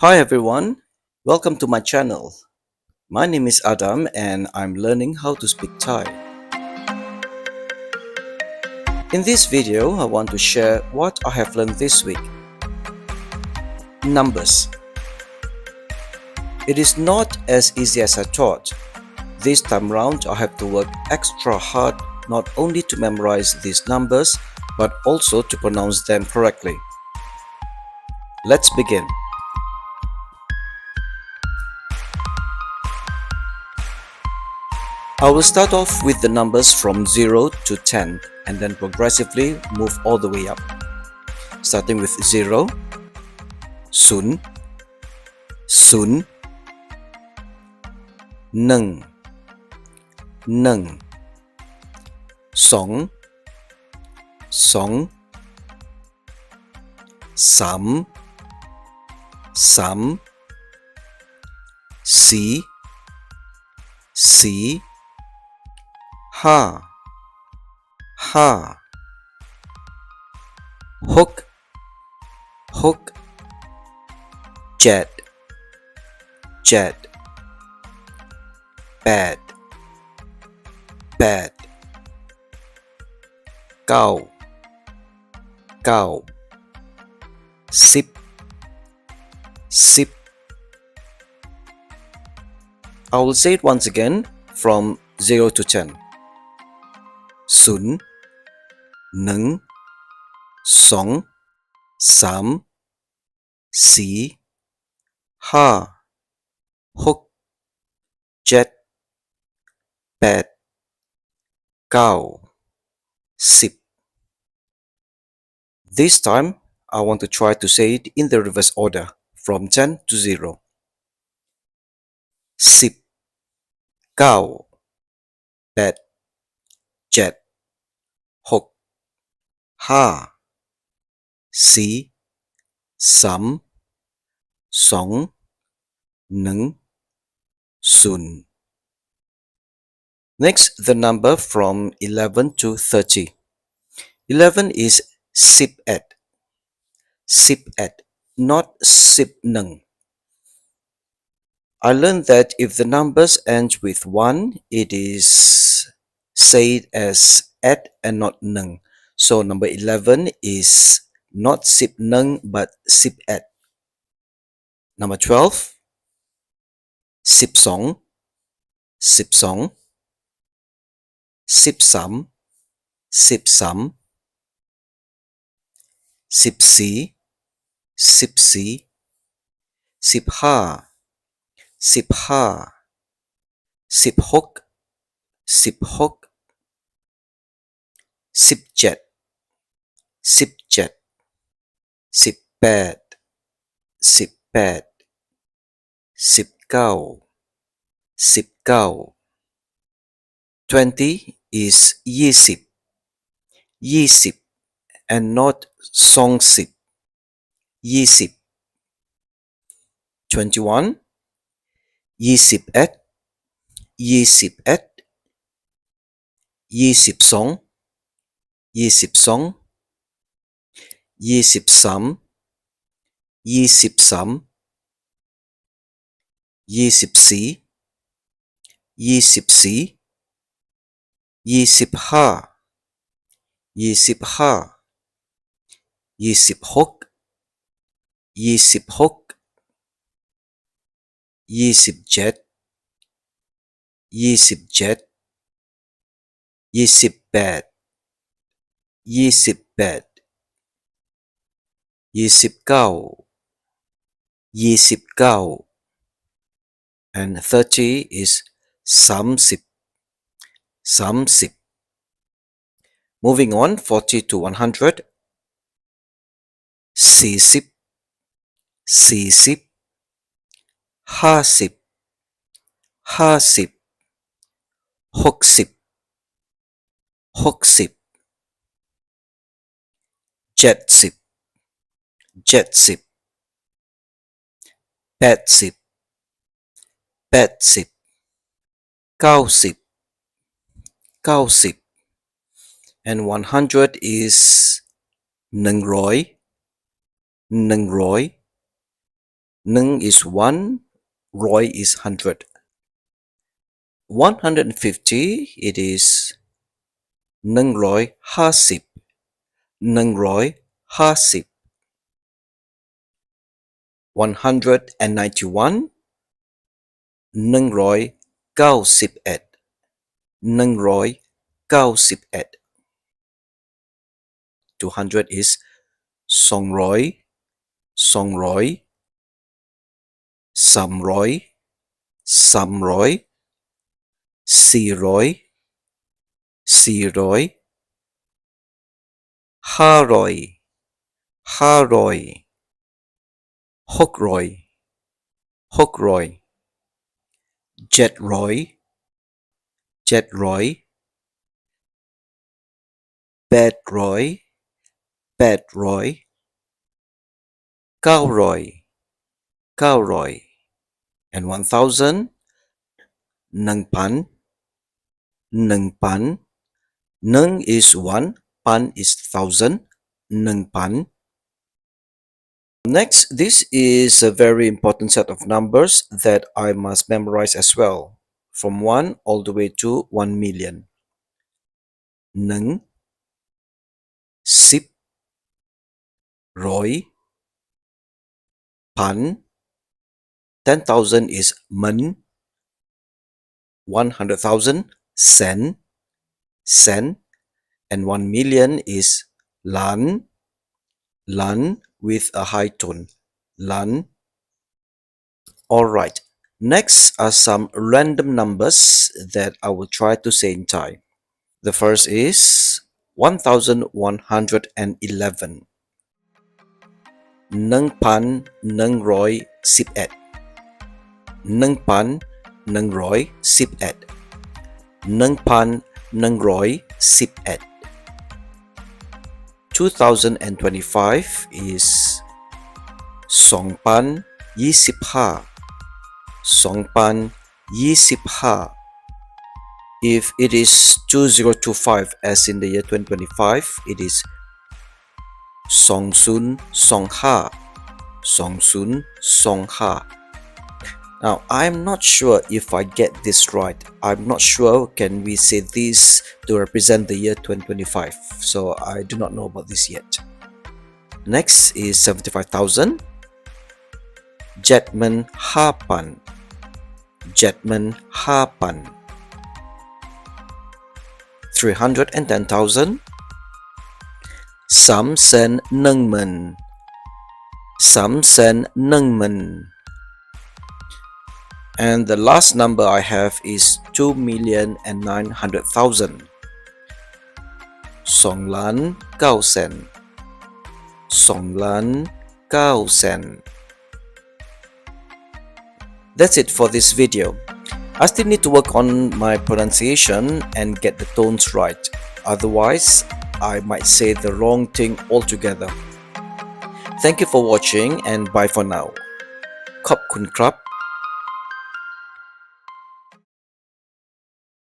Hi everyone, welcome to my channel. My name is Adam and I'm learning how to speak Thai. In this video, I want to share what I have learned this week. Numbers. It is not as easy as I thought. This time round, I have to work extra hard not only to memorize these numbers but also to pronounce them correctly. Let's begin. I will start off with the numbers from 0 to 10 and then progressively move all the way up. Starting with 0, Sun, Sun, Nung, Nung, Song, Song, Sam, Sam, Si, Si, Ha, Ha, Hook, Hook, Jet, Jet, Bad, Bad, Cow, Cow, Sip, Sip. I will say it once again from 0 to 10. Sun, Nung, Song, Sam, Si, Ha, Hook, Jet, Bad, Cow, Sip. This time, I want to try to say it in the reverse order from 10 to 0. Sip, Cow, Bad, Jet, Hook, Ha, Si, Sam, Song, Nung, Sun. Next, the number from 11 to 30. 11 is sip at, not sip nung. I learned that if the numbers end with 1, it is said as at and not nung. So number 11 is not sip nung but sip at. Number 12, sip song, sip song, sip some, sip some, sip si, sip si, sip ha, sip ha, sip hook, sip hook, sip jet, sip jet, sip bad, sip bad, sip cow, sip cow. 20 is yi sip, and not song sip, yi sip. 21, yi sip at, yi sip at, yi sip song, yi sip song, yi sip some, yi sip some, yi sip si, yi sip si, yi sip ha, yi sip ha, yi sip hook, yi sip hook, yi sip jet, yi sip jet, yi sip bad, yi sip bad, yi sip cow, yi sip cow. And 30 is some sip, some sip. Moving on, 40 to 100. Si sip, si sip, ha sip, ha sip, hook sip, hook sip, jet sip, jet sip, bad sip, bad sip, cow sip, cow sip. And 100 is nung roi, Nung is 1, Roy is 100. 150, it is Nung Roy Hasip. Nung Roy Hasip. 191, Nung Roy Gausip Ed. Nung Roy Gausip Ed. 200 is Song Roy, Song Roy, Sam Roy, Sam Roy, Si Roy, Si Roy, Ha Roy, Ha Roy, Hook Roy, Hook Roy, Jet Roy, Jet Roy, Bad Roy, Bad Roy, Cow Roy, Cow Roy, and 1000, Nung Pan, Nung Pan. Nung is 1, Pan is 1000, Nung Pan. Next, this is a very important set of numbers that I must memorize as well, from 1 all the way to 1 million. Nung, Sip, Roy, Pan. 10,000 is Men. 100,000, Sen, Sen. And 1 million is Lan, Lan with a high tone, Lan. Alright, next are some random numbers that I will try to say in Thai. The first is 1111. Nâng pan nâng roi sip et. Nâng pan nâng roi sip et. Nâng pan nâng roi sip et. 2025 is Song pan yisip ha. Song pan yisip ha. If it is 2025 as in the year 2025, it is Song Sun Song Ha. Song Sun Song Ha. Now, I'm not sure if I get this right. I'm not sure can we say this to represent the year 2025. So I do not know about this yet. Next is 75,000. Jetman Hapan. Jetman Hapan. 310,000. Sam Sen Nâng Men. Sam Sen Nâng Men. And the last number I have is 2,900,000. Song Lan Gao Sen. Song Lan Gao Sen. That's it for this video. I still need to work on my pronunciation and get the tones right. Otherwise, I might say the wrong thing altogether. Thank you for watching and bye for now. ขอบคุณครับ